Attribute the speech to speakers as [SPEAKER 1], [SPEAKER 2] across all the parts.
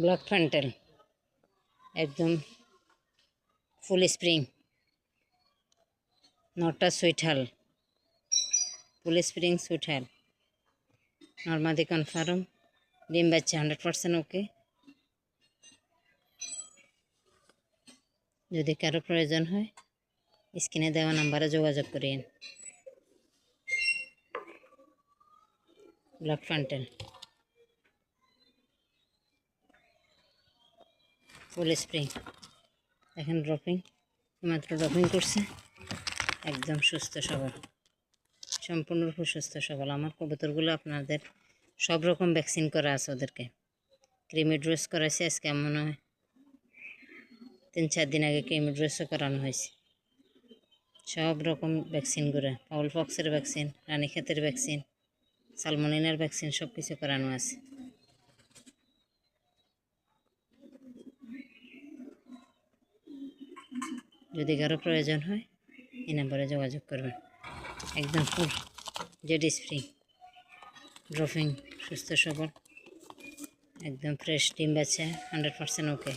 [SPEAKER 1] Black fantail একদম ফুল spring, নটটা সুইটহাল, ফুল spring সুইটহাল, নর্মাদি কনফার্ম, ডিম বাচ্চা 100% ওকে। যদি কারো প্রয়োজন হয় স্ক্রিনে দেওয়া নাম্বারে যোগাযোগ করিয়েন। ব্ল্যাক ফ্যান্টেল ফুল স্প্রিং, দেখেন ড্রপিং, মাত্র ড্রপিং করছে, একদম সুস্থ সবল, সম্পূর্ণরূপে সুস্থ সবল। আমার কবুতরগুলো আপনাদের সব রকম ভ্যাকসিন করা আছে, ওদেরকে ক্রিমি ড্রেস করাইছে, আজকে মনে হয় 3-4 দিন আগে ক্রিমি ড্রেসও করানো হয়েছে। সব রকম ভ্যাকসিন করে, ফাউল পক্সের ভ্যাকসিন, রানীক্ষেতের ভ্যাকসিন, সালমোনেলার ভ্যাকসিন সব কিছু করানো আছে। যদি কারো প্রয়োজন হয় এই নাম্বারে যোগাযোগ করবেন। একদম ফুল জেড স্প্রিং, ড্রপিং, সুস্থ সবল, একদম ফ্রেশ, ডিম বাচ্চা 100% ওকে।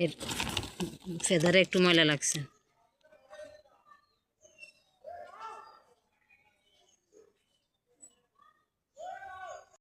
[SPEAKER 1] এর ফেদারে একটু ময়লা লাগছে।